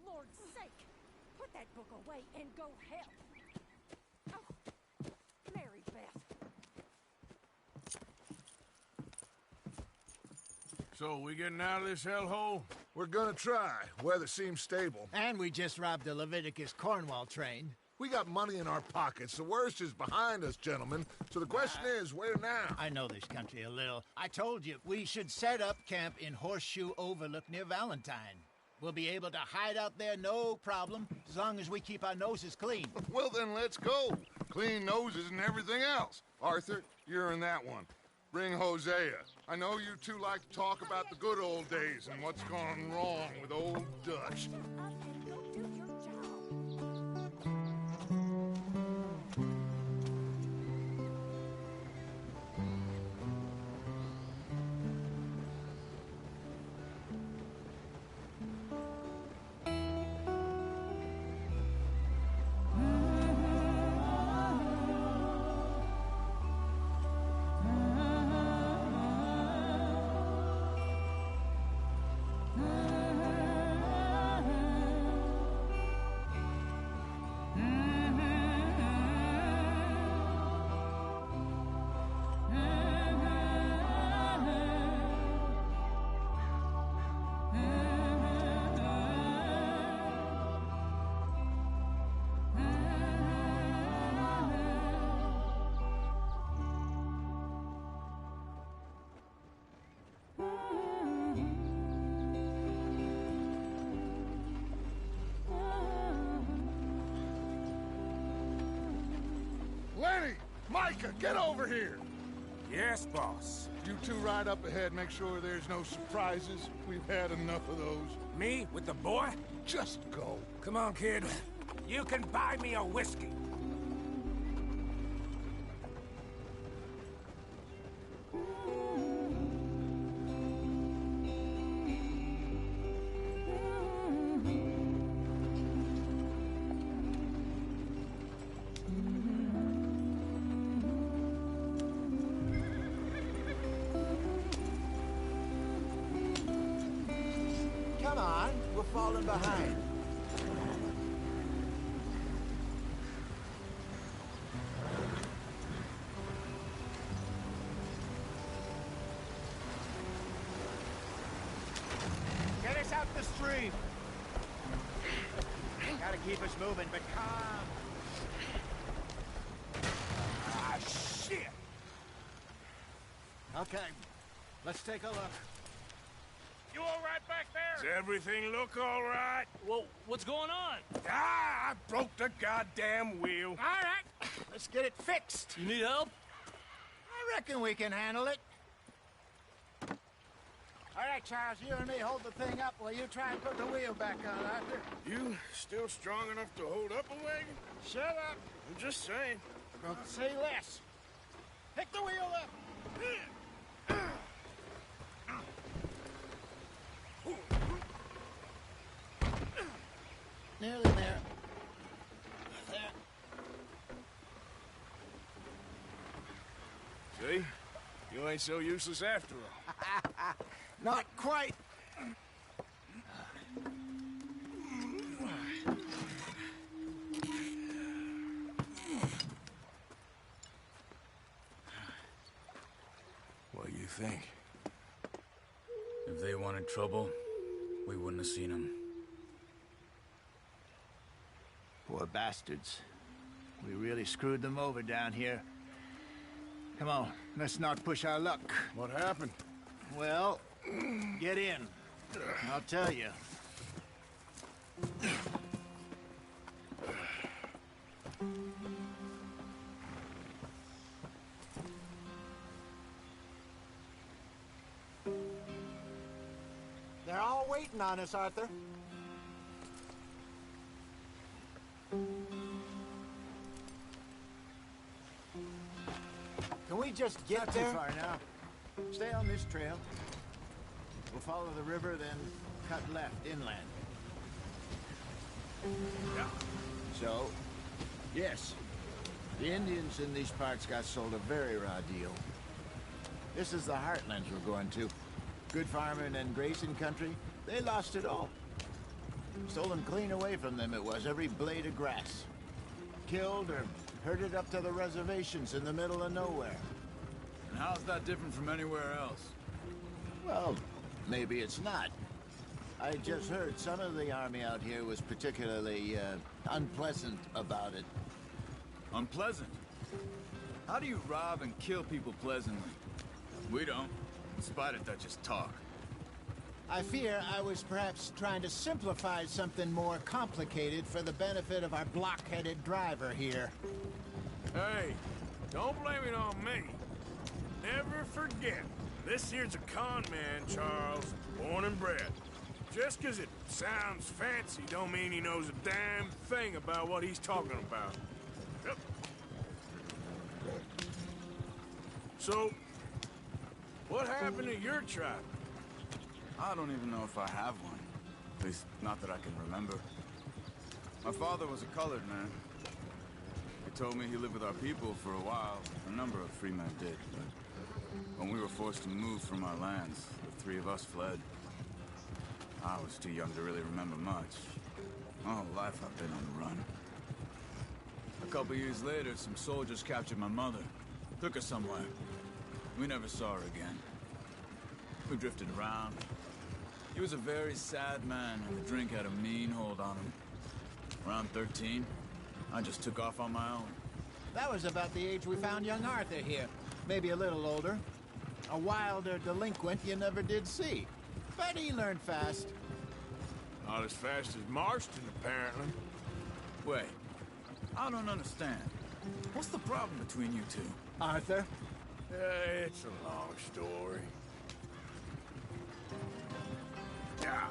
Lord's sake! Put that book away and go help! Oh, Mary Beth. So, we getting out of this hellhole? We're gonna try. Weather seems stable. And we just robbed the Leviticus Cornwall train. We got money in our pockets. The worst is behind us, gentlemen. So the question is, where now? I know this country a little. I told you, we should set up camp in Horseshoe Overlook near Valentine. We'll be able to hide out there, no problem, as long as we keep our noses clean. Well, then let's go. Clean noses and everything else. Arthur, you're in that one. Bring Hosea. I know you two like to talk about the good old days and what's gone wrong with old Dutch. Shut up and go do your job. Lenny! Micah, get over here! Yes, boss. You two ride up ahead, make sure there's no surprises. We've had enough of those. Me with the boy? Just go. Come on, kid. You can buy me a whiskey. Come on, we're falling behind. Get us out the stream. Gotta keep us moving, but calm. Ah, shit! Okay, let's take a look. You all right back there? Does everything look all right? Well, what's going on? Ah, I broke the goddamn wheel. All right, let's get it fixed. You need help? I reckon we can handle it. All right, Charles, you and me hold the thing up while you try and put the wheel back on, Arthur. You still strong enough to hold up a wagon? Shut up. I'm just saying. Well, say less. Pick the wheel up. Nearly there. There. See? You ain't so useless after all. Not quite. What do you think? If they wanted trouble, we wouldn't have seen them. Poor bastards. We really screwed them over down here. Come on, let's not push our luck. What happened? Well, get in. I'll tell you. They're all waiting on us, Arthur. Can we just get Not there? too far now. Stay on this trail. We'll follow the river, then cut left inland. Yeah. So, yes, the Indians in these parts got sold a very raw deal. This is the heartlands we're going to. Good farming and grazing country, they lost it all. Stolen clean away from them it was, every blade of grass. Killed or herded up to the reservations in the middle of nowhere. And how's that different from anywhere else? Well, maybe it's not. I just heard some of the army out here was particularly, unpleasant about it. Unpleasant? How do you rob and kill people pleasantly? We don't, in spite of Dutch's talk. I fear I was perhaps trying to simplify something more complicated for the benefit of our block-headed driver here. Hey, don't blame it on me. Never forget, this here's a con man, Charles, born and bred. Just 'cause it sounds fancy don't mean he knows a damn thing about what he's talking about. Yep. So, what happened to your tribe? I don't even know if I have one. At least, not that I can remember. My father was a colored man. He told me he lived with our people for a while. A number of free men did, but when we were forced to move from our lands, the three of us fled. I was too young to really remember much. My whole life I've been on the run. A couple years later, some soldiers captured my mother. Took her somewhere. We never saw her again. We drifted around. He was a very sad man, and the drink had a mean hold on him. Around 13, I just took off on my own. That was about the age we found young Arthur here. Maybe a little older. A wilder delinquent you never did see. But he learned fast. Not as fast as Marston, apparently. Wait, I don't understand. What's the problem between you two? Arthur? It's a long story. Yeah.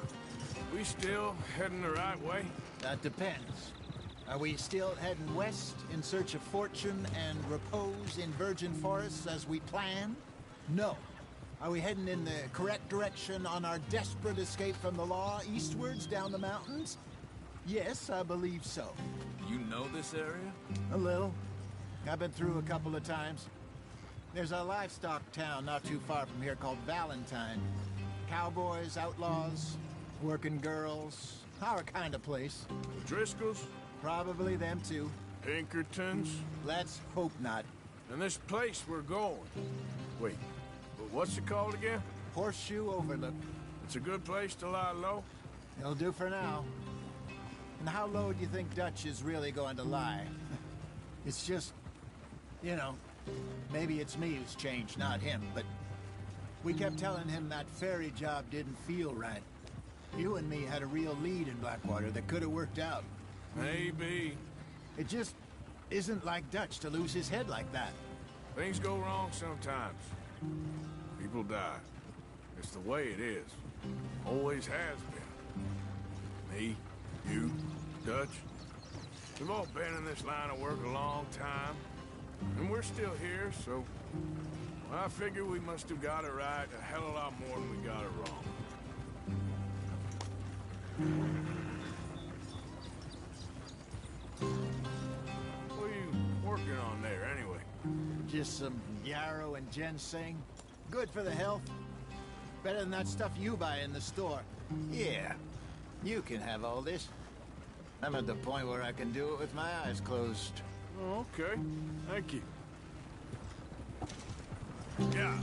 We still heading the right way? That depends. Are we still heading west in search of fortune and repose in virgin forests as we planned? No. Are we heading in the correct direction on our desperate escape from the law eastwards down the mountains? Yes, I believe so. You know this area? A little. I've been through a couple of times. There's a livestock town not too far from here called Valentine. Cowboys, outlaws, working girls, our kind of place. The Driscolls? Probably them too. Pinkertons? Let's hope not. And this place we're going. Wait, but what's it called again? Horseshoe Overlook. It's a good place to lie low? It'll do for now. And how low do you think Dutch is really going to lie? It's just, you know, maybe it's me who's changed, not him, but we kept telling him that ferry job didn't feel right. You and me had a real lead in Blackwater that could have worked out. Maybe. It just isn't like Dutch to lose his head like that. Things go wrong sometimes. People die. It's the way it is. Always has been. Me, you, Dutch. We've all been in this line of work a long time. And we're still here, so... well, I figure we must have got it right a hell of a lot more than we got it wrong. What are you working on there, anyway? Just some yarrow and ginseng. Good for the health. Better than that stuff you buy in the store. Yeah, you can have all this. I'm at the point where I can do it with my eyes closed. Oh, okay. Thank you. Yeah.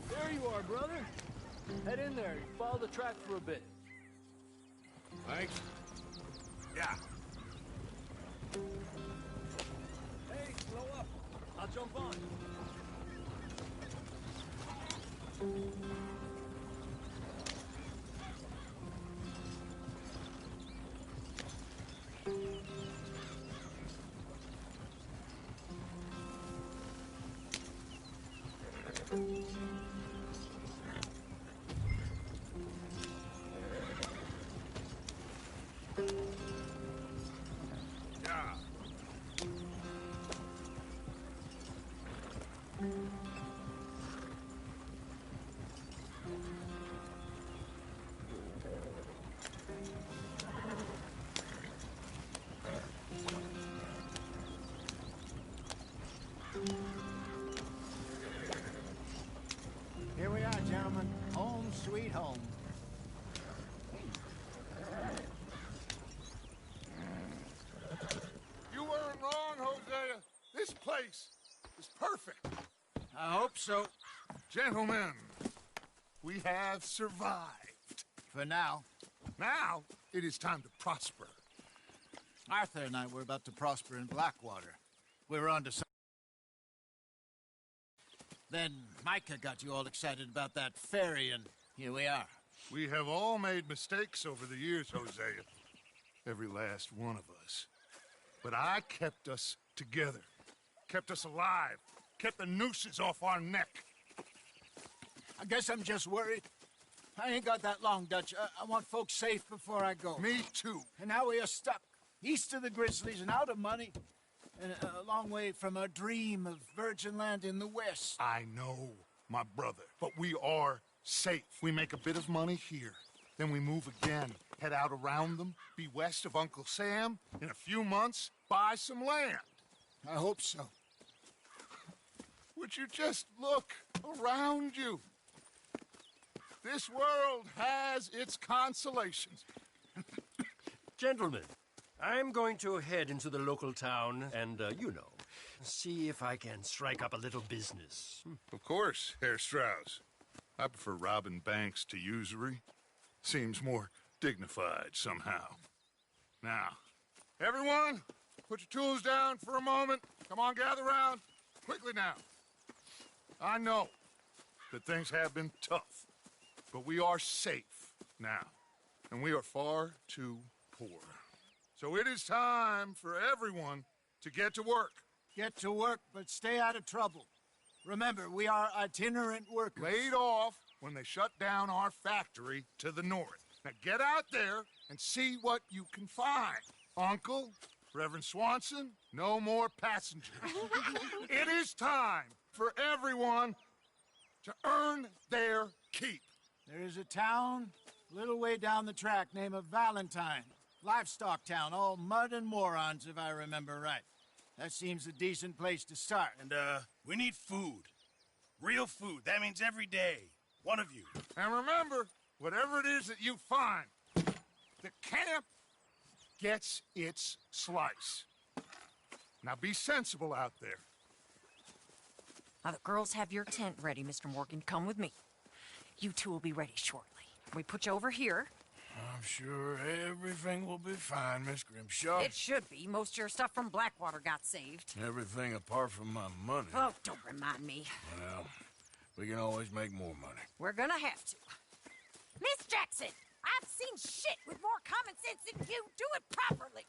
There you are, brother. Head in there. Follow the track for a bit. Thanks. Yeah. Hey, slow up. I'll jump on. Yeah. sweet home. You weren't wrong, Hosea. This place is perfect. I hope so. Gentlemen, we have survived. For now. Now, it is time to prosper. Arthur and I were about to prosper in Blackwater. We were on to some... Then Micah got you all excited about that ferry, and here we are. We have all made mistakes over the years, Hosea. Every last one of us. But I kept us together. Kept us alive. Kept the nooses off our neck. I guess I'm just worried. I ain't got that long, Dutch. I want folks safe before I go. Me too. And now we are stuck, east of the Grizzlies and out of money, and a long way from our dream of virgin land in the west. I know, my brother, but we are safe. We make a bit of money here, then we move again, head out around them, be west of Uncle Sam, in a few months, buy some land. I hope so. Would you just look around you? This world has its consolations. Gentlemen, I'm going to head into the local town and, see if I can strike up a little business. Of course, Herr Strauss. I prefer robbing banks to usury. Seems more dignified somehow. Now, everyone, put your tools down for a moment. Come on, gather round. Quickly now. I know that things have been tough, but we are safe now, and we are far too poor. So it is time for everyone to get to work. Get to work, but stay out of trouble. Remember, we are itinerant workers. Laid off when they shut down our factory to the north. Now get out there and see what you can find. Uncle, Reverend Swanson, no more passengers. It is time for everyone to earn their keep. There is a town a little way down the track named Valentine. Livestock town, all mud and morons, if I remember right. That seems a decent place to start. And, we need food. Real food. That means every day. One of you. And remember, whatever it is that you find, the camp gets its slice. Now be sensible out there. Now, the girls have your tent ready, Mr. Morgan. Come with me. You two will be ready shortly. We put you over here. I'm sure everything will be fine, Miss Grimshaw. It should be. Most of your stuff from Blackwater got saved. Everything apart from my money. Oh, don't remind me. Well, we can always make more money. We're gonna have to. Miss Jackson, I've seen shit with more common sense than you. Do it properly.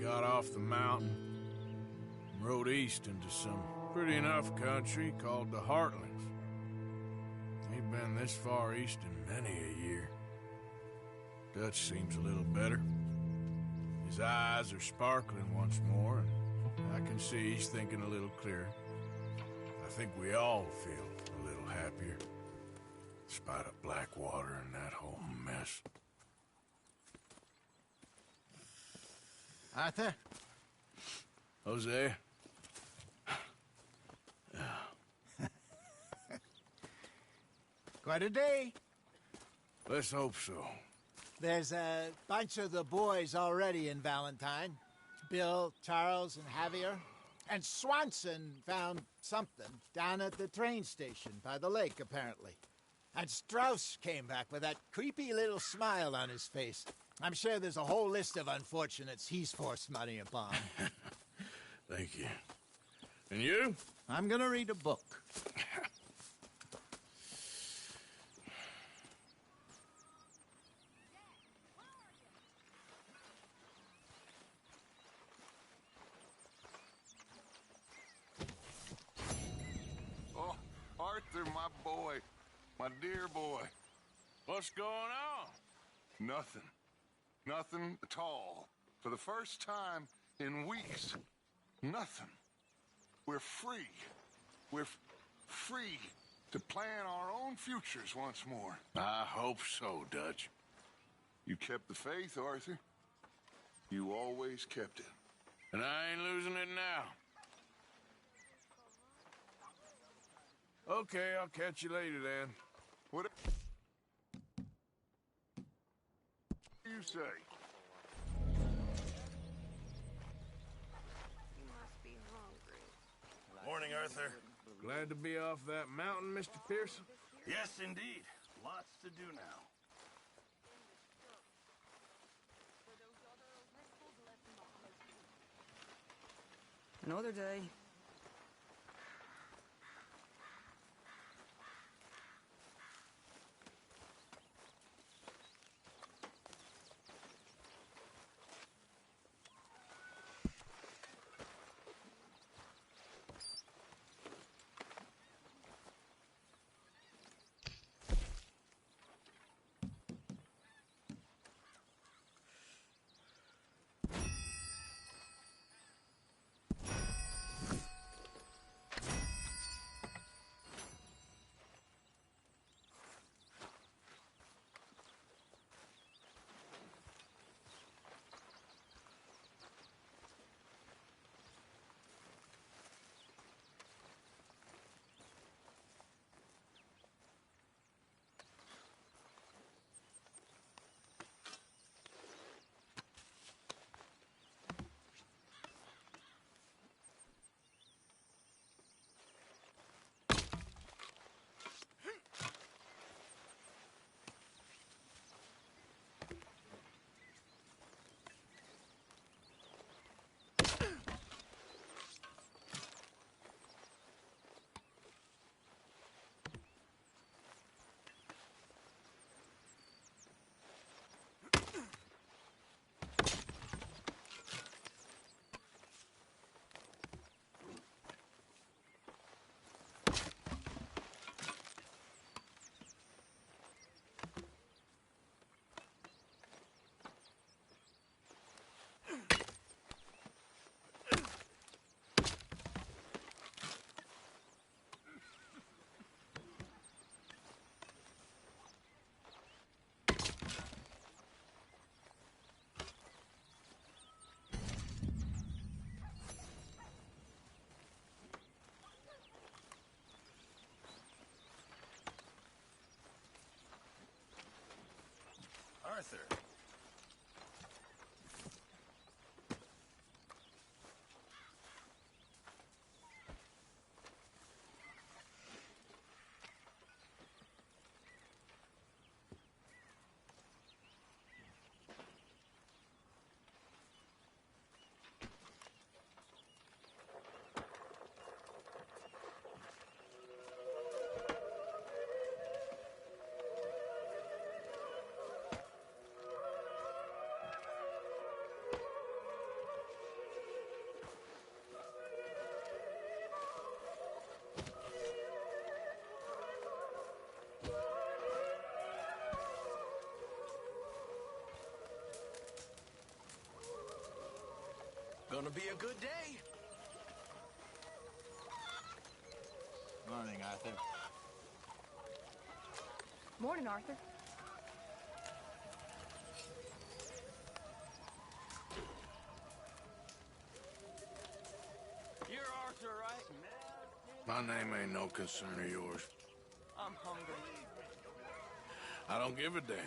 Got off the mountain and rode east into some pretty enough country called the Heartlands. Ain't been this far east in many a year. Dutch seems a little better. His eyes are sparkling once more, and I can see he's thinking a little clearer. I think we all feel a little happier, in spite of Blackwater and that whole mess. Arthur? Jose? Quite a day. Let's hope so. There's a bunch of the boys already in Valentine. Bill, Charles, and Javier. And Swanson found something down at the train station by the lake, apparently. And Strauss came back with that creepy little smile on his face. I'm sure there's a whole list of unfortunates he's forced money upon. Thank you. And you? I'm gonna read a book. Oh, Arthur, Arthur, my boy. My dear boy. What's going on? Nothing. Nothing at all. For the first time in weeks. Nothing. We're free. We're free to plan our own futures once more. I hope so, Dutch. You kept the faith, Arthur. You always kept it. And I ain't losing it now. Okay, I'll catch you later then. What do you say? You must be hungry. Morning, Arthur. Glad to be off that mountain, Mr. Pearson? Yes, indeed. Lots to do now. Another day. Arthur. Gonna be a good day. Morning, Arthur. Morning, Arthur. You're Arthur, right? My name ain't no concern of yours. I'm hungry. I don't give a damn. Yeah,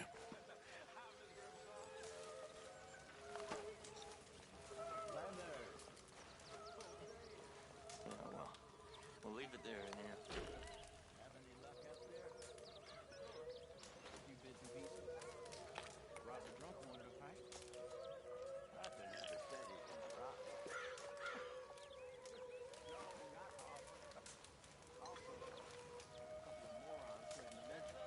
well, we'll leave it there then. Have any luck up there? A few bits and pieces. Rob the drunk wanted a pipe. Arthur never said he can rob. Also, a couple of morons threatened to mention.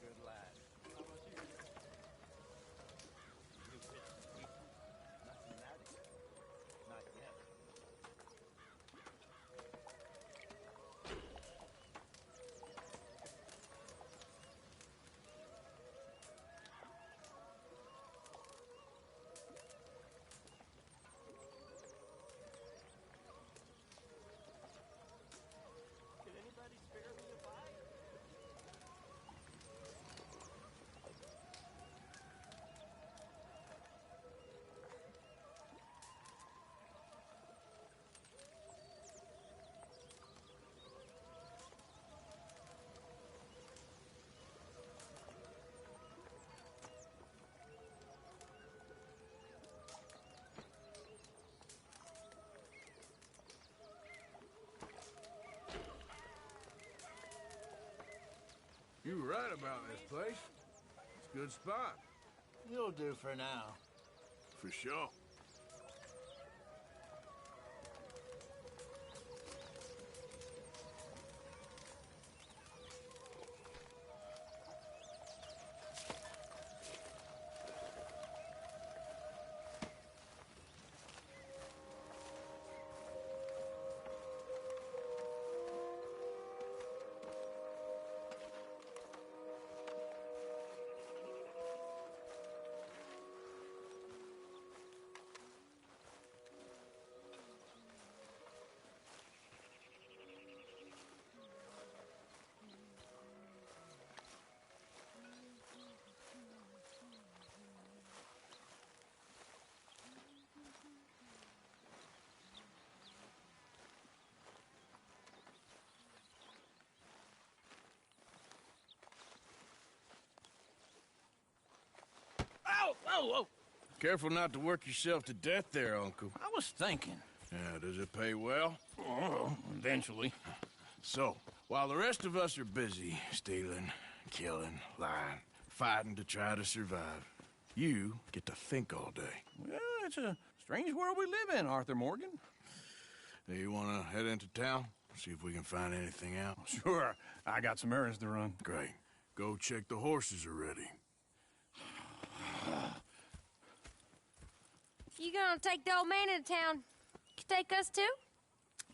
Good lad. How about you? A few bits and pieces. Nothing You were right about this place. It's a good spot. You'll do for now. For sure. Whoa! Careful not to work yourself to death there, Uncle. I was thinking. Yeah, does it pay well? Oh, eventually. So, while the rest of us are busy stealing, killing, lying, fighting to try to survive, you get to think all day. Well, it's a strange world we live in, Arthur Morgan. Hey, you want to head into town? See if we can find anything out? Sure. I got some errands to run. Great. Go check the horses are ready. You gonna take the old man into town? You take us too?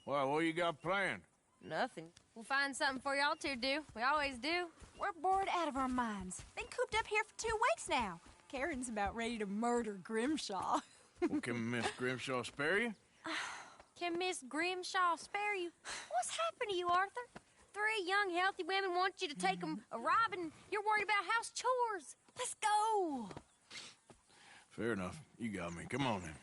Well, what you got planned? Nothing. We'll find something for y'all to do. We always do. We're bored out of our minds. Been cooped up here for 2 weeks now. Karen's about ready to murder Grimshaw. Well, can Miss Grimshaw spare you? Can Miss Grimshaw spare you? What's happened to you, Arthur? 3 young, healthy women want you to take them a robbing. You're worried about house chores. Let's go. Fair enough. You got me. Come on then.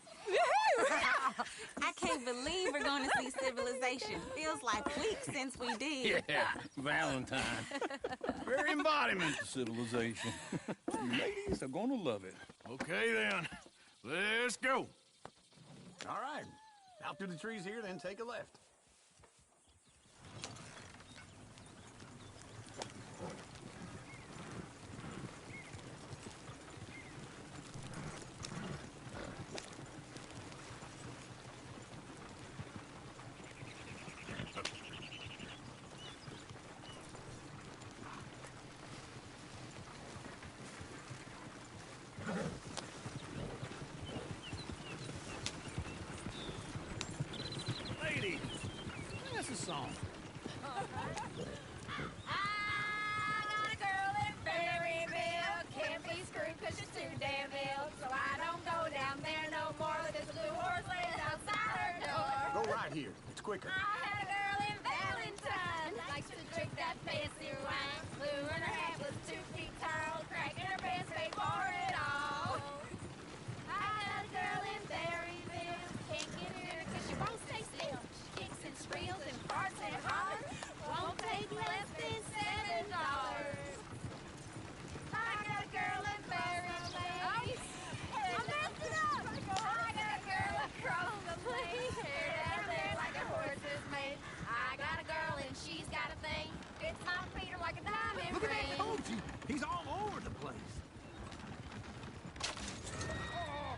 I can't believe we're going to see civilization. Feels like weeks since we did. Yeah, Valentine. Very embodiment of civilization. You ladies are gonna love it. Okay then. Let's go. All right. Out through the trees here, then take a left. Ladies, sing us a song. I got a girl in Berryville. Can't be screwed 'cause she's too damn ill. So I don't go down there no more. There's a blue horse lays outside her door. Go right here. It's quicker. I had a girl in Valentine. Likes to drink that fancy wine. Blue in her hat was 2 feet tall. Cracking her pants paid for it all. I had a girl in Berryville. Can't get her 'cause she won't stay still. She kicks and squeals and farts and hollers. Won't take less than $7. I got a girl in Berryville. I messed it up. I got a girl across the place. Hair down there like a horse is made. I got a girl and she's got a thing. Fits my feet are like a diamond Look at ring. that coach. He's all over the place. Oh,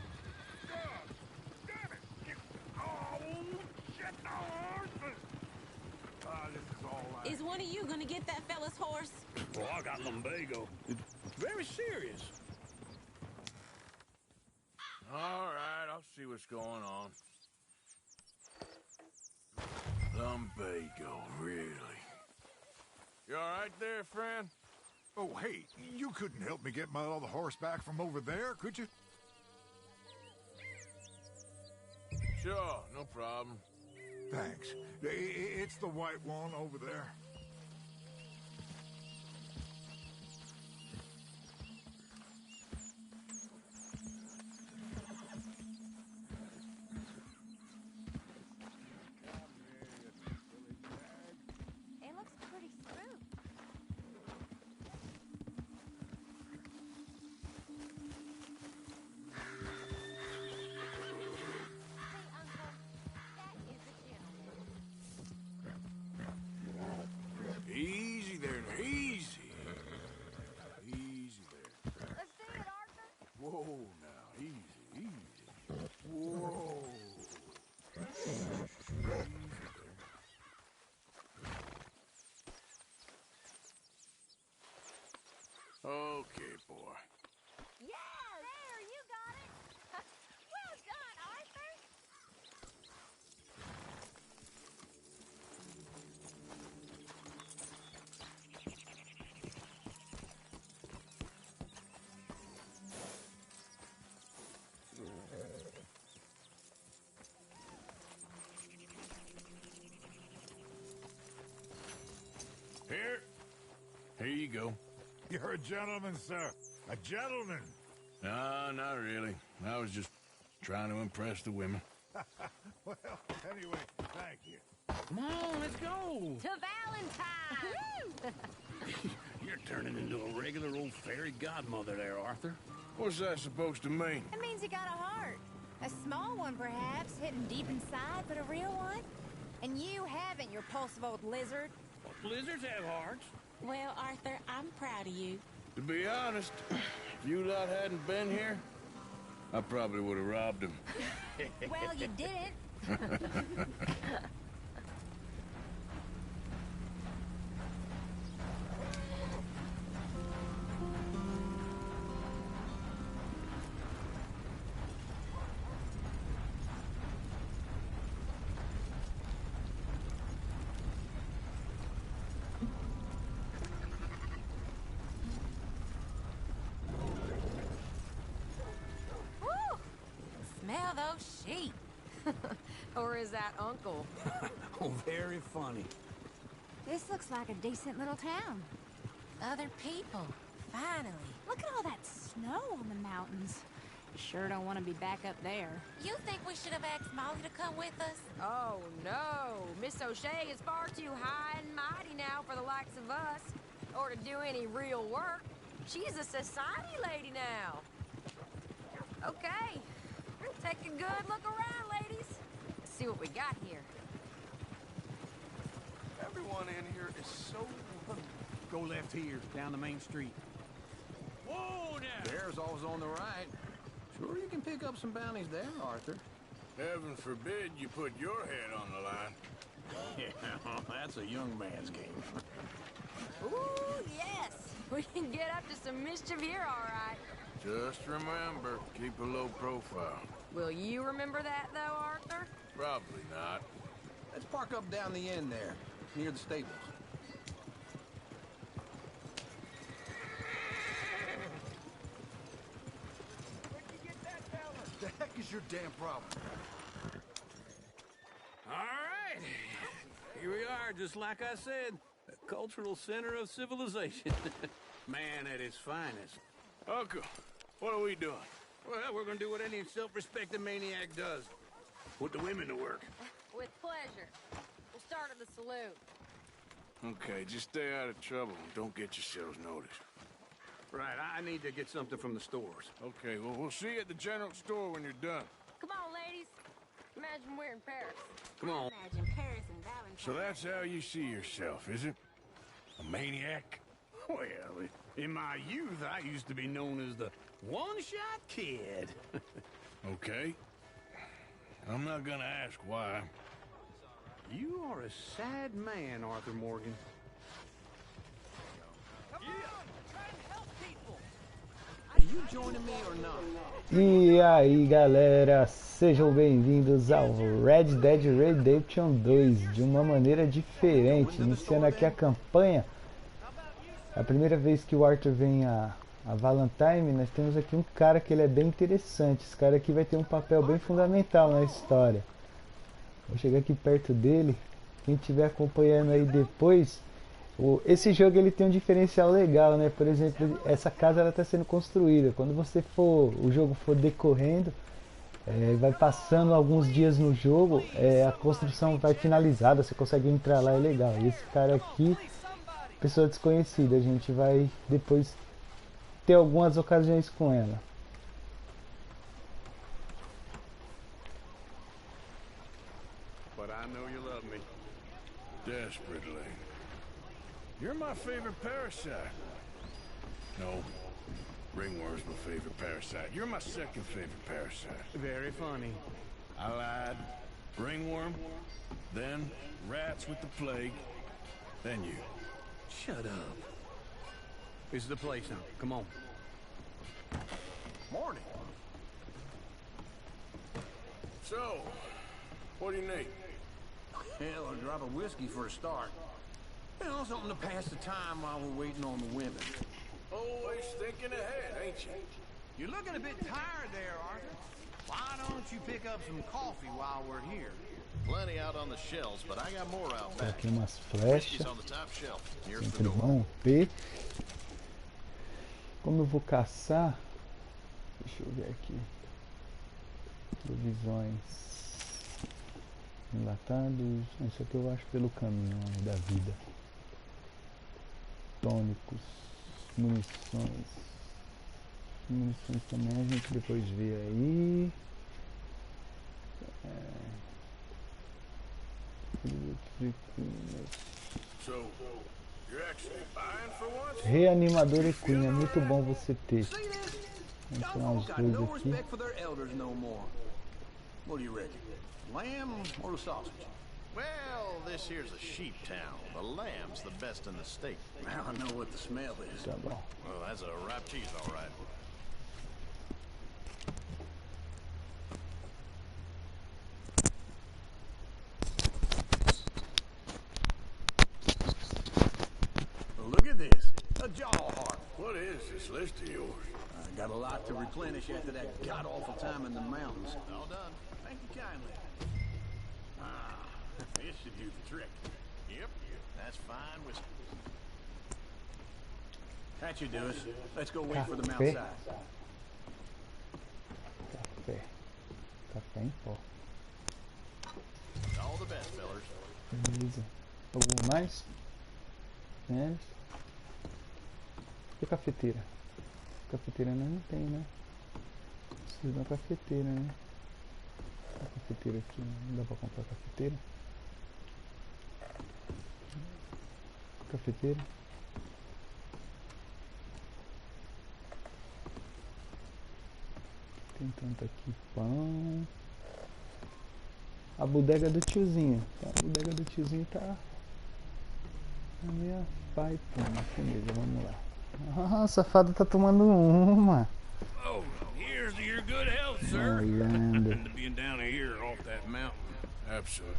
God! Damn it! Oh, shit! This is all I... Is one of you going to get that fella's horse? Well, I got lumbago. It's very serious. All right, I'll see what's going on. Lumbago, really? You all right there, friend? Oh, hey, you couldn't help me get my other horse back from over there, could you? Sure, no problem. Thanks. It's the white one over there. It looks pretty smooth. Hey, Uncle, that is a gentleman. You're a gentleman, sir. A gentleman. No, not really. I was just trying to impress the women. Well, anyway, thank you. Come on, let's go. To Valentine! You're turning into a regular old fairy godmother there, Arthur. What's that supposed to mean? It means you got a heart. A small one, perhaps, hidden deep inside, but a real one. And you haven't, you repulsive old lizard. Well, lizards have hearts. Well, Arthur, I'm proud of you. To be honest, if you lot hadn't been here, I probably would have robbed him. Well, you didn't. Smell those sheep. Or is that Uncle? Oh, very funny. This looks like a decent little town. Other people. Finally. Look at all that snow on the mountains. Sure don't want to be back up there. You think we should have asked Molly to come with us? Oh, no. Miss O'Shea is far too high and mighty now for the likes of us. Or to do any real work. She's a society lady now. Okay. Take a good look around, ladies. Let's see what we got here. Everyone in here is so... Go left here, down the main street. Whoa now! Bear's always on the right. Sure you can pick up some bounties there, Arthur. Heaven forbid you put your head on the line. Yeah, that's a young man's game. Ooh, yes. We can get up to some mischief here, all right. Just remember, keep a low profile. Will you remember that, though, Arthur? Probably not. Let's park up down the end there, near the stables. The heck is your damn problem? All right. Here we are, just like I said. A cultural center of civilization. Man at his finest. Uncle, what are we doing? Well, we're gonna do what any self-respecting maniac does. Put the women to work. With pleasure. We'll start at the saloon. Okay, just stay out of trouble and don't get yourselves noticed. Right, I need to get something from the stores. Okay, well, we'll see you at the general store when you're done. Come on, ladies. Imagine we're in Paris. Come on. Imagine Paris and Valentine. So that's how you see yourself, is it? A maniac? Well, in my youth, I used to be known as the one-shot kid. Okay. I'm not gonna ask why. You are a sad man, Arthur Morgan. Are you joining me or not? E aí galera, sejam bem-vindos ao Red Dead Redemption 2 de uma maneira diferente, iniciando aqui a campanha. A primeira vez que o Arthur vem a Valentine, nós temos aqui um cara que ele é bem interessante. Esse cara aqui vai ter um papel bem fundamental na história. Vou chegar aqui perto dele. Quem estiver acompanhando aí depois, esse jogo ele tem um diferencial legal, né? Por exemplo, essa casa ela está sendo construída. Quando o jogo for decorrendo, vai passando alguns dias no jogo, a construção vai finalizada, você consegue entrar lá, é legal. E esse cara aqui, pessoa desconhecida, a gente vai depois ter algumas ocasiões com ela. But I know you love me. Desperately. You're my favorite parasite. No, ringworm's my favorite parasite. You're my second favorite parasite. Very funny. I lied. Ringworm, then rats with the plague, then you. Shut up. This is the place now. Come on. Morning. So, what do you need? Hell, a drop of whiskey for a start. You know, something to pass the time while we're waiting on the women. Always thinking ahead, ain't you? You're looking a bit tired there, Arthur. Why don't you pick up some coffee while we're here? Plenty out on the shelves, but I got more out back. Aqui umas flechas. On the top shelf, near the Sempre door. bom ter. Como eu vou caçar? Deixa eu ver aqui. Provisões. Enlatados. Isso aqui eu acho pelo caminho da vida. Tônicos. Munições. Munições também a gente depois vê aí. Reanimador equino, é muito bom você ter. Vamos tirar umas coisas aqui. What do you reckon? Lamb or the sausage? Well, this here's a sheep town. The lamb's the best in the state. Now I know what the smell is. Tá bom. Well, that's a ripe cheese, all right. Look at this. A jaw heart. What is this list of yours? I got a lot to replenish after that god-awful time in the mountains. All done. Thank you kindly. Ah, this should do the trick. Yep, that's fine whiskey. That should do us. Let's go wait for them Café. outside. Café. Café em pó. All the best, fellers. Beleza. Algum mais? Né? E a cafeteira? Cafeteira não tem, né? Preciso de uma cafeteira, né? A cafeteira aqui, não dá pra comprar cafeteira? Cafeteira? Tem tanto aqui, pão. A bodega do tiozinho. A bodega do tiozinho tá na minha pai, beleza, vamos lá. Ah, o safado tá tomando uma. Oh, here's to your good health, sir. Olhando. And to being down here off that mountain. Absolutely.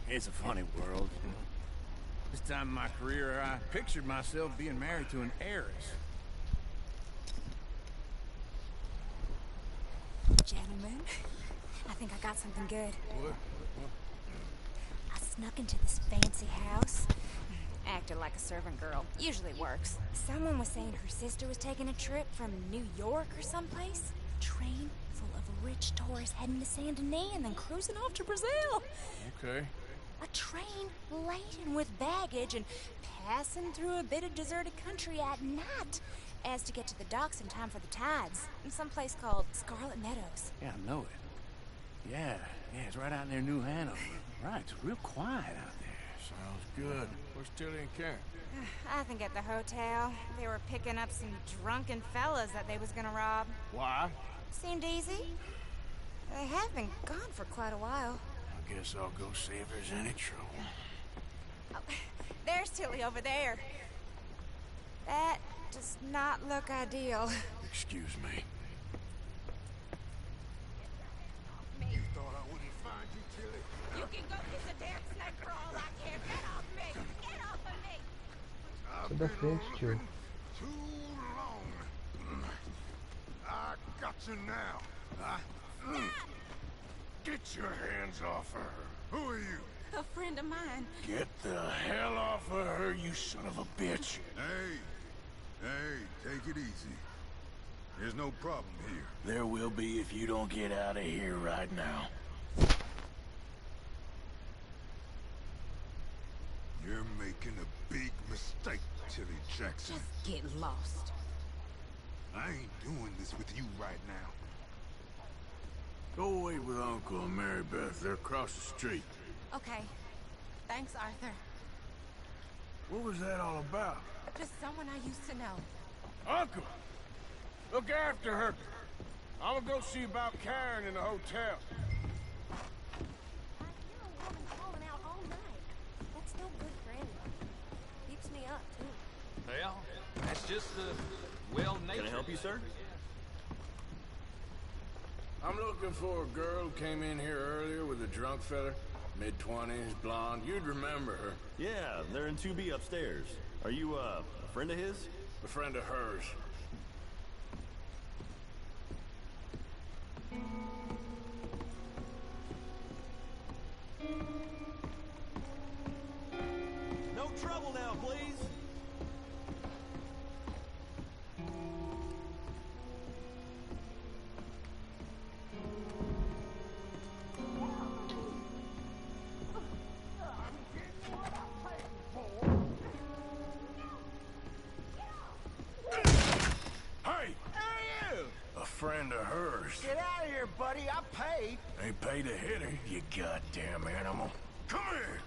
It's a funny world. This time in my career, I pictured myself being married to an heiress. Gentlemen, I think I got something good. What? I snuck into this fancy house. Acted like a servant girl. Usually works. Someone was saying her sister was taking a trip from New York or someplace. Train full of rich tourists heading to Saint Denis and then cruising off to Brazil. Okay. A train laden with baggage and passing through a bit of deserted country at night as to get to the docks in time for the tides in some place called Scarlet Meadows. Yeah, I know it. Yeah, it's right out near New Hanover. Right, it's real quiet out there. Sounds good. Where's Tilly and Karen? I think at the hotel. They were picking up some drunken fellas that they was gonna rob. Why? Seemed easy. They have been gone for quite a while. I guess I'll go see if there's any trouble. Oh, there's Tilly over there. That does not look ideal. Excuse me. Me. Thought I wouldn't find you, Tilly. You can go get the damn snake for all I care. Get off me! Get off of me! I've da been frente, tio. looking too long. I got you now. Get your hands off her. Who are you? A friend of mine. Get the hell off of her, you son of a bitch. Hey, take it easy. There's no problem here. There will be if you don't get out of here right now. You're making a big mistake, Tilly Jackson. Just get lost. I ain't doing this with you right now. Go wait with Uncle and Mary Beth. They're across the street. Okay. Thanks, Arthur. What was that all about? Just someone I used to know. Uncle! Look after her. I'm gonna go see about Karen in the hotel. I hear a woman calling out all night. That's no good for anyone. Keeps me up, too. Well, that's just the well-natured. Can I help you, sir? I'm looking for a girl who came in here earlier with a drunk fella. Mid-20s, blonde. You'd remember her. Yeah, they're in 2B upstairs. Are you, a friend of his? A friend of hers. No trouble now, please. buddy. I paid. Ain't paid a hitter, you goddamn animal. Come here!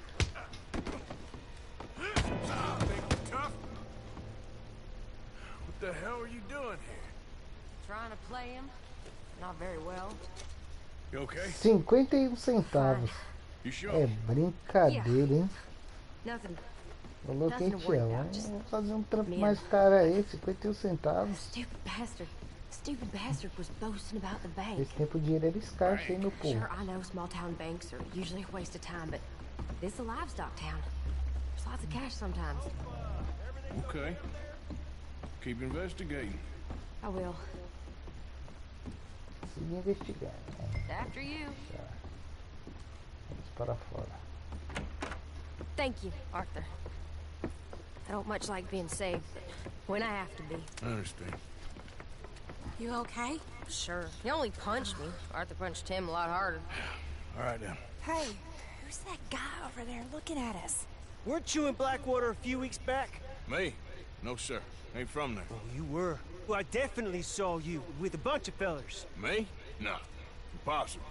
Think you're tough? What the hell are you doing here? Trying to play him. Not very well. You okay? 51 centavos. You sure? É brincadeira, hein? Nothing. Falou quem Nothing to te worry ama. about, just Vamos fazer um trampo me mais and- caro aí, 51 centavos. Stupid bastard was boasting about the bank. Esse tempo o dinheiro era escasso, hein, meu povo? Sure, I know small town banks are usually a waste of time, but this is a livestock town. There's lots of cash sometimes. Okay. Keep investigating. I will. Siga investigando. After you. Tá. Vamos para fora. Thank you, Arthur. I don't much like being saved, but when I have to be. I understand. You okay? Sure. He only punched me. Arthur punched him a lot harder. All right, then. Hey, who's that guy over there looking at us? Weren't you in Blackwater a few weeks back? Me? No, sir. Ain't from there. Oh, you were. Well, I definitely saw you with a bunch of fellers. Me? No. Impossible.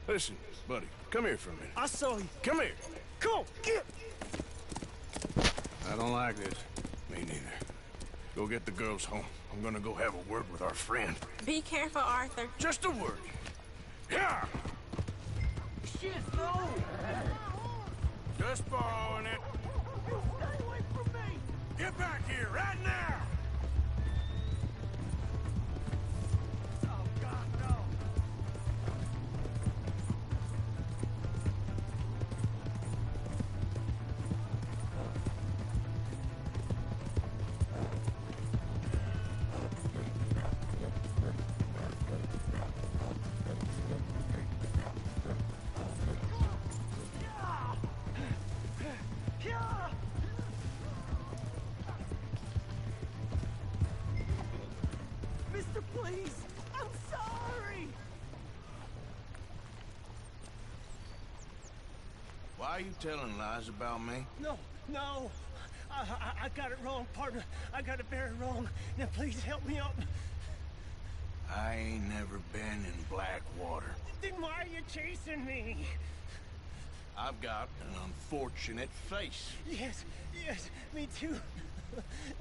Listen, buddy, come here for a minute. I saw you. Come here. Come on, get! I don't like this. Me neither. Go get the girls home. I'm gonna go have a word with our friend. Be careful, Arthur. Just a word. Yeah! Shit, no! Just borrowing it. You stay away from me! Get back here right now! Oh, God, no! Mister, please! I'm sorry! Why are you telling lies about me? No, no! I got it wrong, partner. I got it very wrong. Now please help me out. I ain't never been in Blackwater. Then why are you chasing me? I've got an unfortunate face. Yes, yes, me too.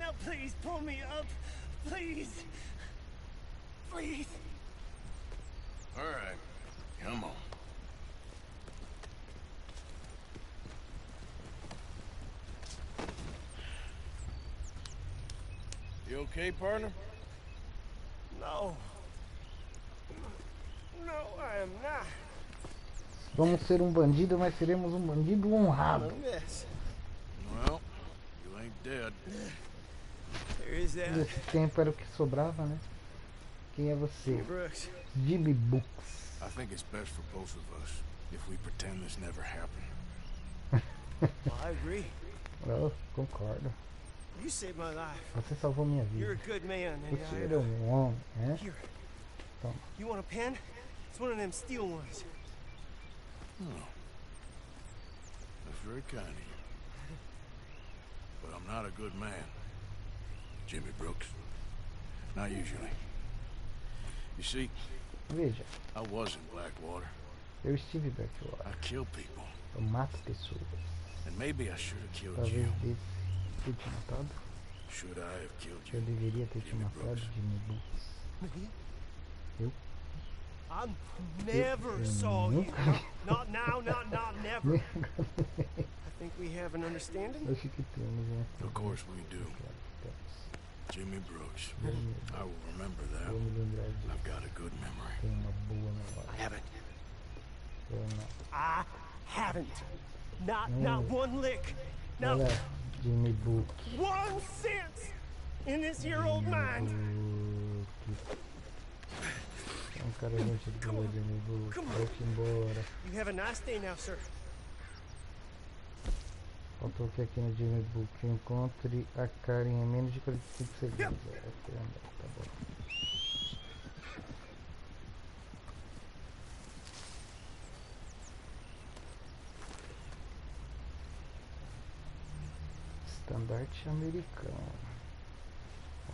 Now please pull me up. Please. Please. All right, come on. You okay, partner? No. No, I am not. Vamos ser um bandido, mas seremos um bandido honrado. Yes. Well, you ain't dead. There is that. Nesse tempo era o que sobrava, né? Quem é você? Brooks. Jimmy Brooks. I think it's best for both of us if we pretend this never happened. Well, I agree. Eu concordo. You saved my life. Você salvou minha You're vida. a good man. Você era um homem, né? Here. Toma. You want a pen? It's one of them steel ones. Oh. That's very kind of you. But I'm not a good man, Jimmy Brooks. Not usually. You see, Veja, I was in Blackwater. eu estive em Blackwater. I kill people. Eu mato pessoas. And maybe I should have killed Talvez you. desse ter te matado. Should I have killed Eu you? deveria ter te Jimmy matado, Brooks. Jimmy Brooks. Me? Eu? I never saw you. Not now, not never. I think we have an understanding. Acho que temos, né? Of course we do. Jimmy Brooks. I will remember that. Vou me lembrar disso. I've got a good memory. Tenho uma boa memória. I haven't. Eu não. I haven't. Not one lick. Not Olha, Jimmy Brooks. 1 cent in this year old mind. É um cara gente boa, Jimmy Brooks. Vai-te embora. You have a nice day now, sir. Faltou que aqui no Jimmy Brooks encontre a Karen em menos de 45 segundos. Tá bom. Estandarte americano.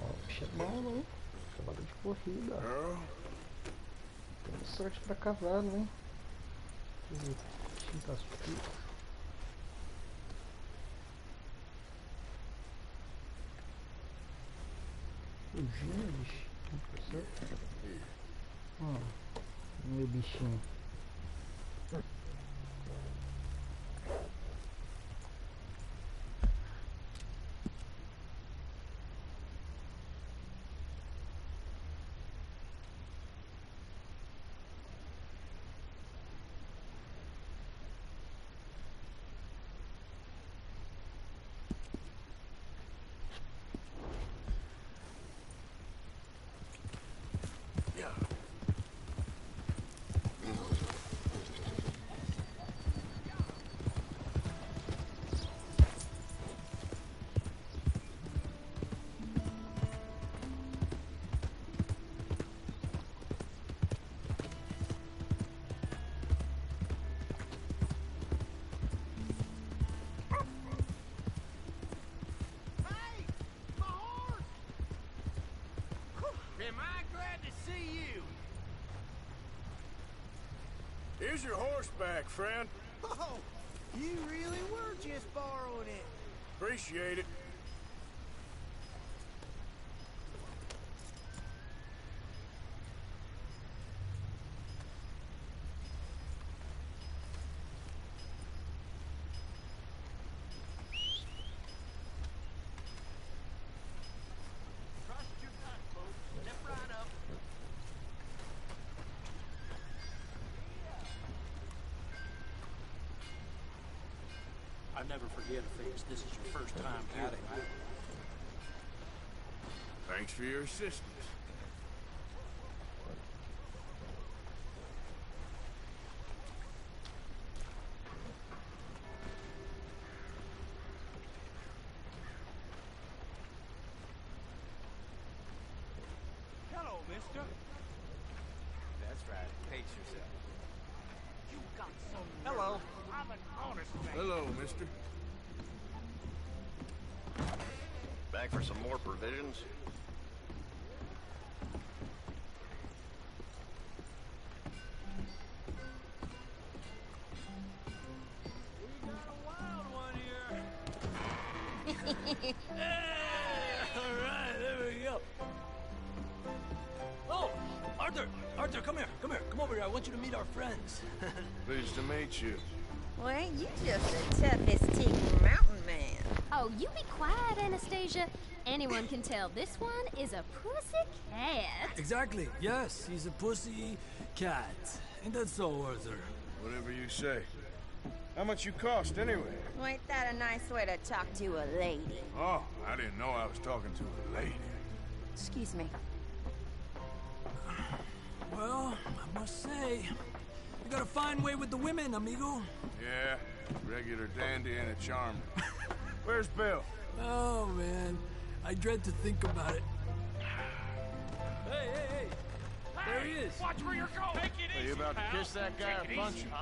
Ó, bicho é bom, hein? Cavalo de corrida. Sorte pra cavalo, hein? Tintas pretas. Fugindo, bichinho. Meu bichinho. Am I glad to see you? Here's your horseback, friend. Oh, you really were just borrowing it. Appreciate it. I never forget a face. This is your first time here, right? Thanks for your assistance. Hello, mister. That's right. Pace yourself. You got some Hello. I'm an honest man. Hello, mister. Back for some more provisions? We got a wild one here. All right, there we go. Oh, Arthur! Arthur, come here. Come here. Come over here. I want you to meet our friends. Pleased to meet you. Well, ain't you just the toughest teen mountain man? Oh, you be quiet, Anastasia. Anyone can tell this one is a pussy cat. Exactly. Yes, he's a pussy cat. Ain't that so, Arthur? Whatever you say. How much you cost, anyway? Well, ain't that a nice way to talk to a lady? Oh, I didn't know I was talking to a lady. Excuse me. Well, I must say, you got a fine way with the women, amigo. Yeah, regular dandy and a charmer. Where's Bill? Oh, man. I dread to think about it. Hey, hey, hey! There he is! Watch where you're going! Take it Are you about to kiss that guy or punch him?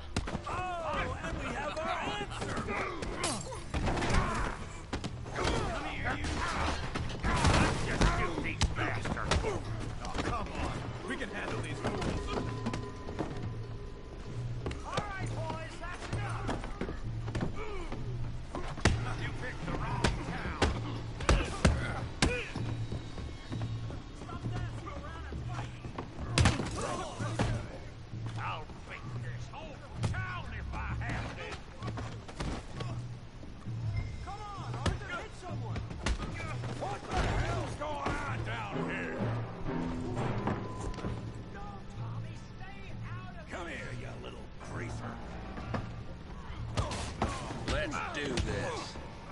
Oh, and we have our answer! Come here, you! Just kill these bastards! Oh, come on. We can handle these fools. All right, boys, that's enough! You picked the wrong town! Stop dancing around and fight! I'll beat this whole town if I have to! Come on, Arthur, hit someone. What the hell's going on down here? Come here, you little greaser. Let's do this.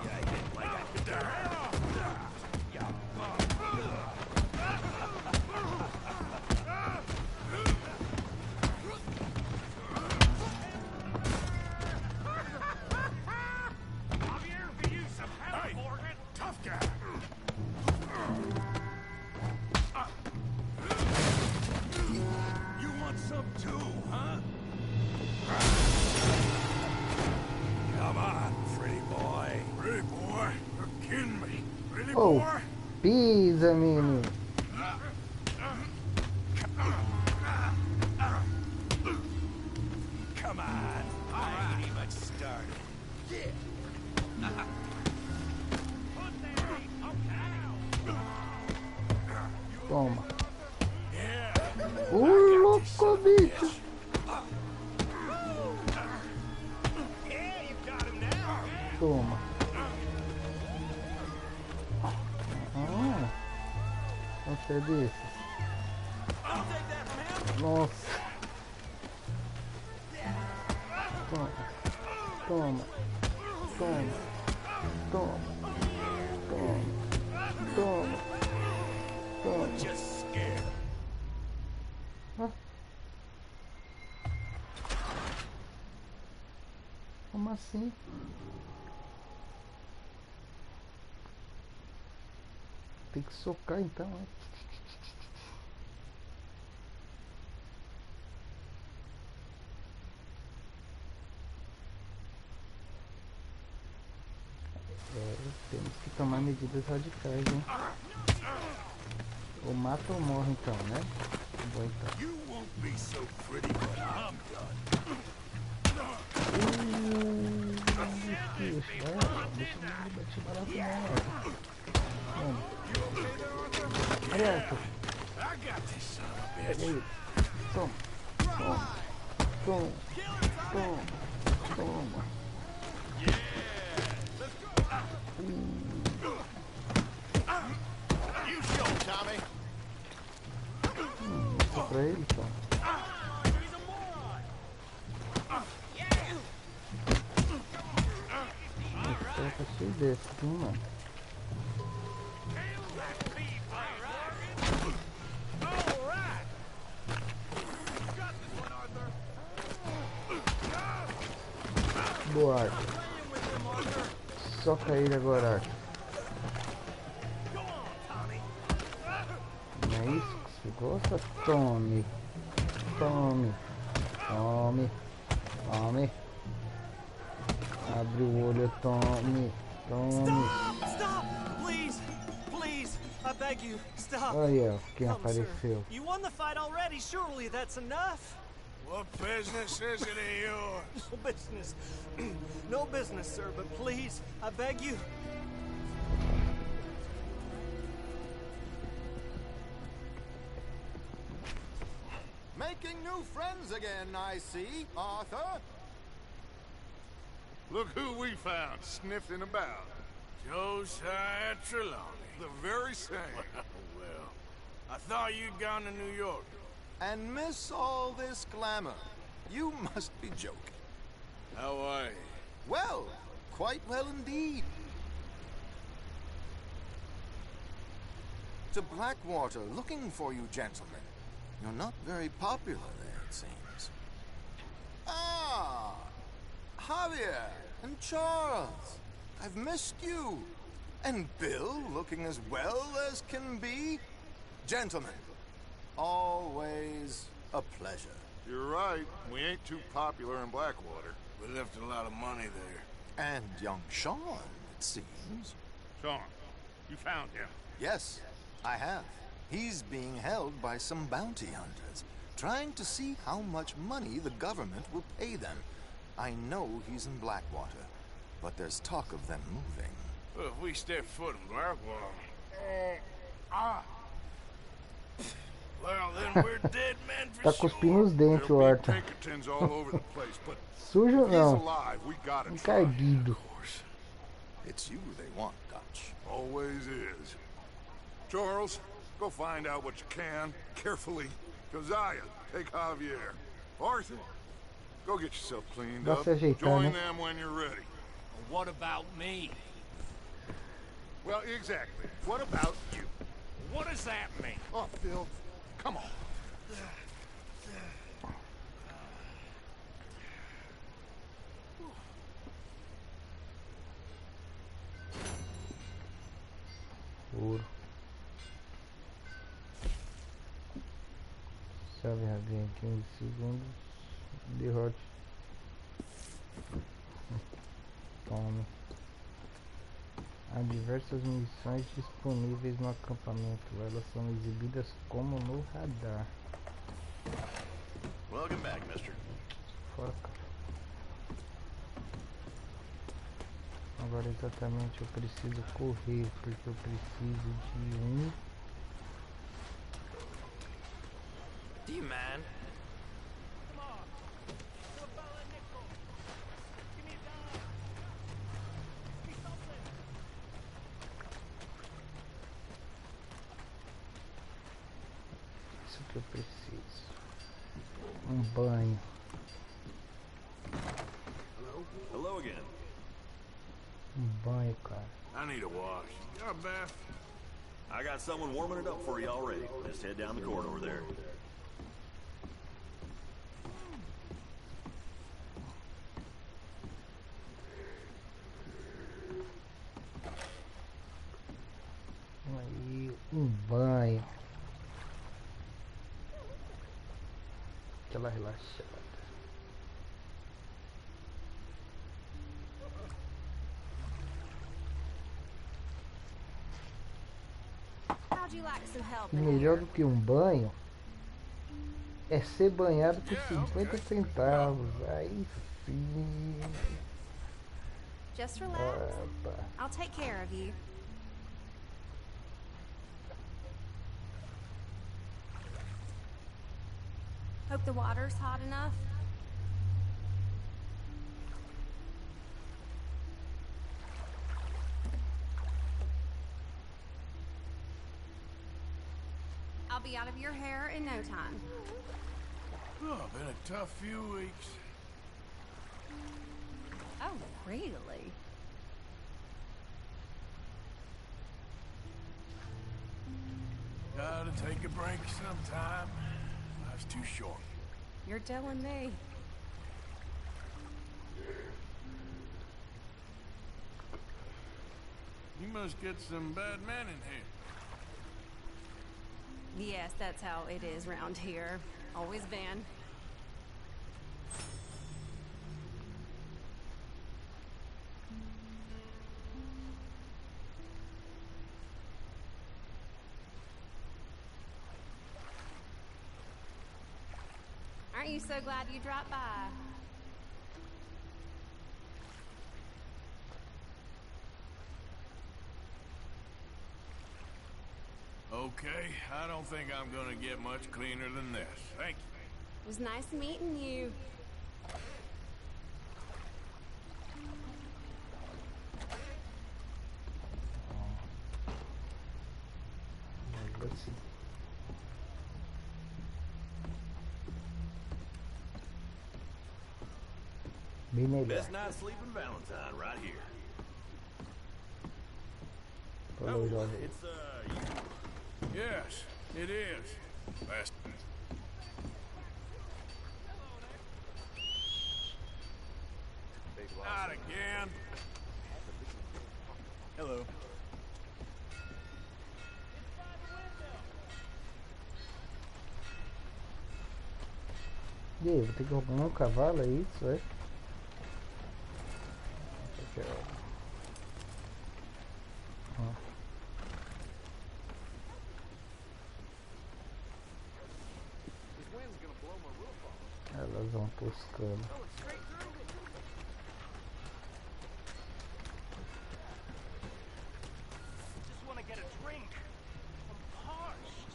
Yeah, I didn't like it. Get the hell off! I'm here for you some help, Morgan. Tough guy. You want some too, huh? Come on, pretty boy. Pretty boy? You're kidding me. Pretty Oh, boy? pisa, menino. Come on. I ain't even started. Yeah. Toma. Louco, bicho. Toma. Você é desses. Nossa. Toma. Toma. Toma. Toma. Toma. Toma. Toma. Just scared. Como assim? Tem que socar então, né? Temos que tomar medidas radicais, hein? Ou mata ou morre então, né? Bom, então. You won't be so pretty when I'm done. Deixa eu bater barato não. Olha, pega ele. Toma. Toma. Toma. Toma. You show, Tommy. Isso pra ele, então. Tá cheio desse, viu, mano? Boa, Arthur. Soca ele agora, Arthur. Não é isso que você gosta? Tome. Tome. Tome. Tome. Abre o olho, tome. Tome. Stop! Please! Please! I beg you, stop! Olha quem apareceu. You won the fight already, surely that's enough! What business is it of yours? No business. No business, sir, but please, I beg you. Making new friends again, I see, Arthur. Look who we found sniffing about. Josiah Trelawney. The very same. Well, I thought you'd gone to New York. And miss all this glamour. You must be joking. How are you? Well, quite well indeed. To Blackwater, looking for you, gentlemen. You're not very popular there, it seems. Ah! Javier and Charles. I've missed you. And Bill, looking as well as can be. Gentlemen, always a pleasure. You're right. We ain't too popular in Blackwater. We left a lot of money there. And young Sean, it seems. Sean, you found him? Yes, I have. He's being held by some bounty hunters, trying to see how much money the government will pay them. I know he's in Blackwater, but there's talk of them moving. Well, if we step foot in Blackwater... Well, then we're dead men for Tá cuspindo os dentes, o Arthur. Sujo não. Encardido. It's you they want, Dutch. Always is. Charles, go find out what you can, carefully. Josiah, take Javier. Arthur, go get yourself cleaned up. Join them when you're ready. What about me? Well, exactly. What about you? What does that mean? Oh, Phil, come on. Ouro. Salve alguém 15 segundos. Derrote. Tome. Há diversas missões disponíveis no acampamento. Elas são exibidas como no radar. Welcome back, mister. Fora agora exatamente eu preciso correr, porque eu preciso de um... Do you man? Isso que eu preciso. Um banho. Hello again. Um banho, cara. I need a wash. Got a bath? I got someone warming it up for you already. Just head down the corridor there. Aí, um banho. Aquela relaxada. How'd you like some help E in melhor here? do que um banho é ser banhado por 50 centavos. Aí sim. Just relax. Opa. I'll take care of you. Hope the water's hot enough. I'll be out of your hair in no time. Oh, been a tough few weeks. Oh, really? Gotta take a break sometime. Life's too short. You're telling me. You must get some bad men in here. Yes, that's how it is round here. Always been. Aren't you so glad you dropped by? Okay, I don't think I'm gonna get much cleaner than this. Thank you. It was nice meeting you. Let's see. Bem melhor. Best night sleeping Valentine right here. Falou, jovem. It's you. Yes, it is. Last. Not again. Hello. E aí, vou ter que roubar um cavalo, é isso, é? Elas vão toscando. Just want to get a drink. I'm parched.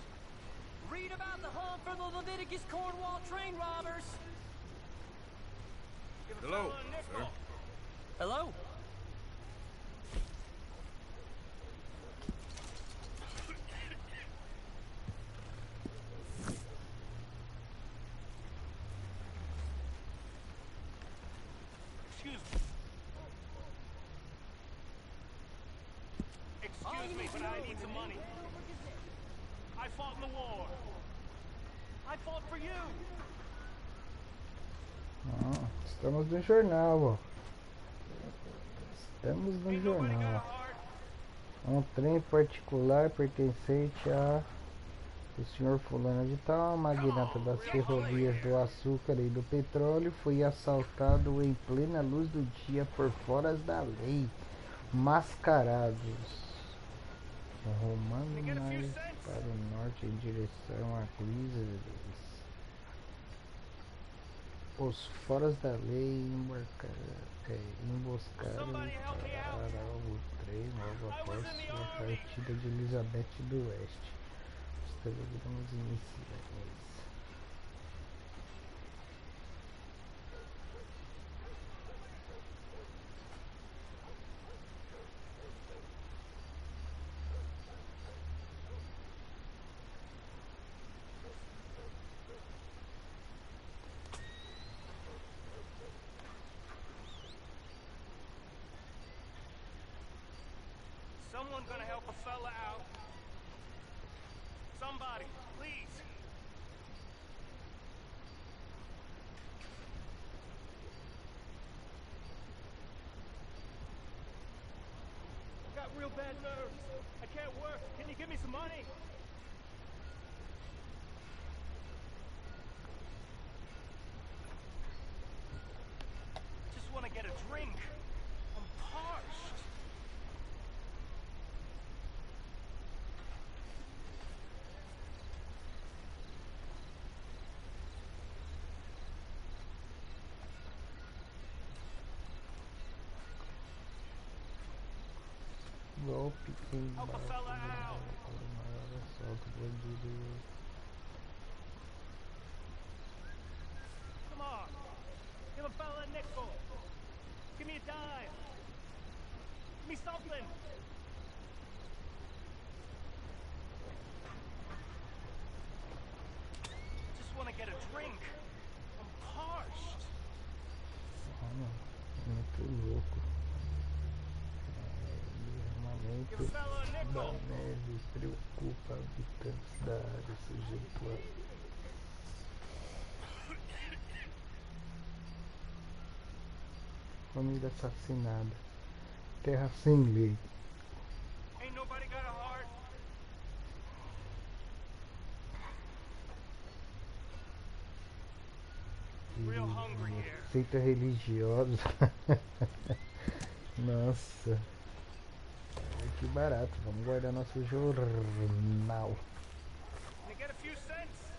Read about the hunt for the Leviticus Cornwall train robbers. Hello, sir. Hello? Excuse me, but I need some money. I fought in the war. I fought for you. Ah, estamos no jornal, ó. Estamos no jornal. Um trem particular pertencente a o senhor fulano de tal, magnata das ferrovias do açúcar e do petróleo, foi assaltado em plena luz do dia por foras da lei, mascarados, rumando mais para o norte em direção a Grizzlies. Os foras da lei emboscaram para o trem logo após a partida de Elizabeth do Oeste. Os telegramas iniciais. Someone gonna help a fella out? Somebody, please. I've got real bad nerves. I can't work. Can you give me some money? Just want to get a drink. I'm parched. Golpe em maior assalto bandido. Come on. Give a fella a nickel. Give me a dime. Give me something. Just want to get a drink. I'm parched. Muito louco. Armamento da neve preocupa habitantes da área sujeito a família assassinada, terra sem lei. Ain't nobody got a heart. Real hungry here. Seita religiosa. Nossa. Que barato. Vamos guardar nosso jornal. Can I get a few cents?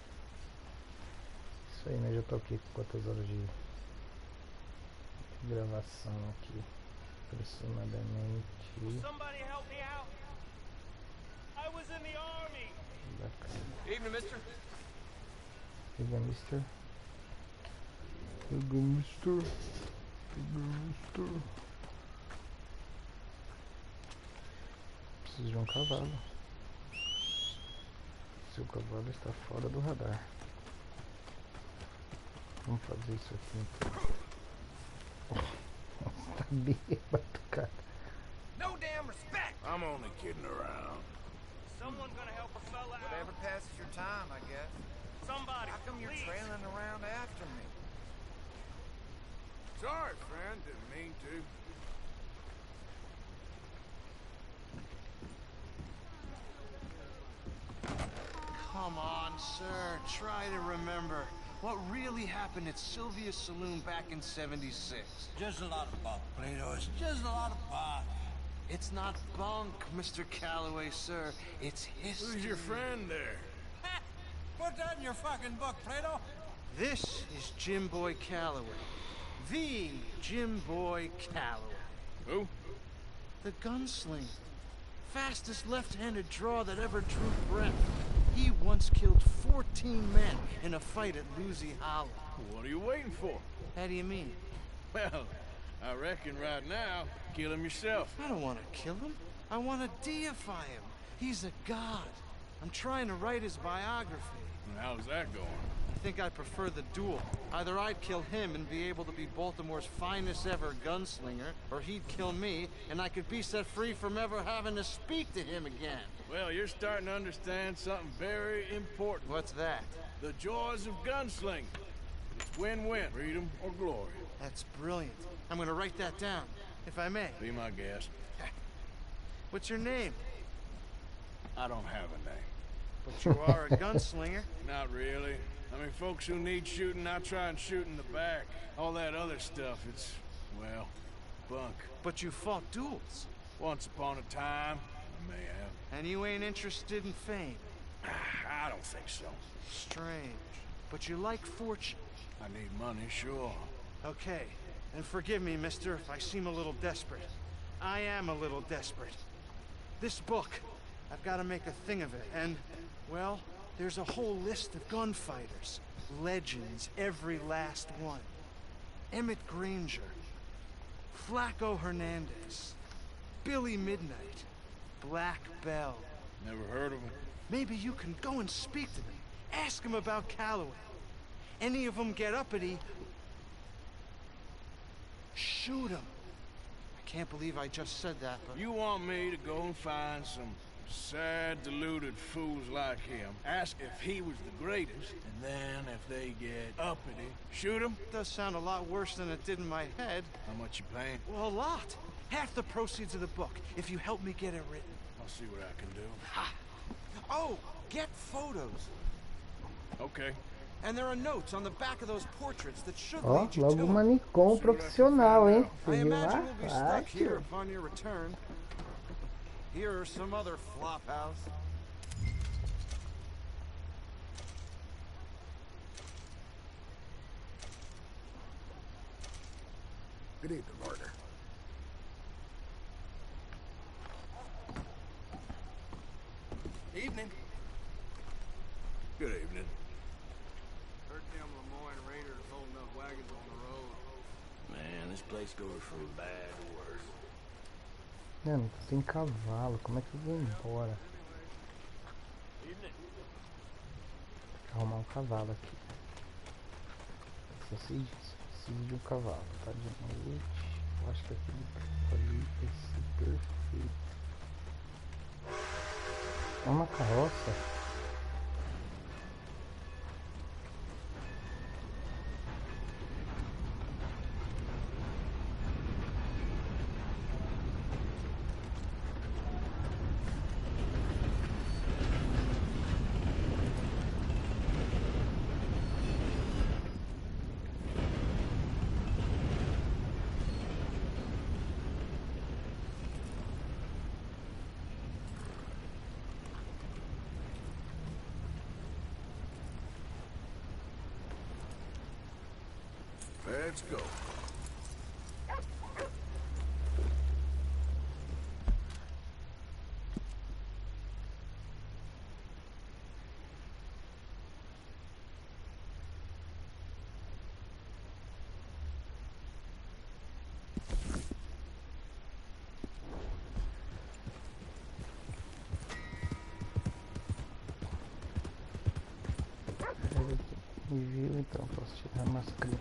Isso aí, né? Já tô aqui com quantas horas de gravação aqui? Aproximadamente. Somebody help me out. I was in the army. Evening, mister. Pega, mister. Pega, mister. Pega, mister. Preciso de um cavalo. Seu cavalo está fora do radar. Vamos fazer isso aqui então. Nossa, tá bem batucado. No damn respect. I'm only kidding around. Someone gonna help a fella out. Whatever passes your time, I guess. Somebody, How come you're please. trailing around after me? Sorry, friend. Didn't mean to. Come on, sir. Try to remember what really happened at Sylvia's Saloon back in '76. Just a lot of bunk, Plato. It's just a lot of bunk. It's not bunk, Mr. Calloway, sir. It's history. Who's your friend there? Put that in your fucking book, Plato. This is Jim Boy Calloway. The Jim Boy Calloway. Who? The gunslinger. Fastest left-handed draw that ever drew breath. He once killed 14 men in a fight at Lucy Hollow. What are you waiting for? How do you mean? Well, I reckon right now, kill him yourself. I don't want to kill him. I want to deify him. He's a god. I'm trying to write his biography. And how's that going? I think I prefer the duel. Either I'd kill him and be able to be Baltimore's finest ever gunslinger, or he'd kill me and I could be set free from ever having to speak to him again. Well, you're starting to understand something very important. What's that? The joys of gunslinging. It's win-win, freedom or glory. That's brilliant. I'm gonna write that down, if I may. Be my guest. What's your name? I don't have a name. But you are a gunslinger. Not really. I mean, folks who need shooting, I try and shoot in the back. All that other stuff, it's, well, bunk. But you fought duels. Once upon a time, I may have. And you ain't interested in fame. I don't think so. Strange. But you like fortune. I need money, sure. Okay, and forgive me, mister, if I seem a little desperate. I am a little desperate. This book, I've got to make a thing of it, and, well, there's a whole list of gunfighters. Legends, every last one. Emmett Granger, Flaco Hernandez, Billy Midnight, Black Bell. Never heard of him. Maybe you can go and speak to them. Ask them about Calloway. Any of them get uppity, shoot them. I can't believe I just said that, but... You want me to go and find some sad, deluded fools like him, ask if he was the greatest, and then if they get uppity, shoot him? Does sound a lot worse than it did in my head. How much you paying? Well, a lot. Half the proceeds of the book, if you help me get it written. I'll see what I can do. Ha! Oh, get photos. Okay. And there are notes on the back of those portraits that should Ó, lead you logo to um manicom profissional, hein? I Você viu imagine lá? we'll be stuck here Fácil. upon your return. Here are some other flop house. Good evening, partner. Evening. Good evening. Heard them Lemoyne Raiders holding up wagons on the road. Man, this place goes from bad to worse. Mano, tem cavalo, como é que eu vou embora? Vou arrumar um cavalo aqui. Só preciso de um cavalo, tá de noite. Eu acho que aquele ali vai ser perfeito. É uma carroça. Let's go. Me viu, então posso tirar a máscara.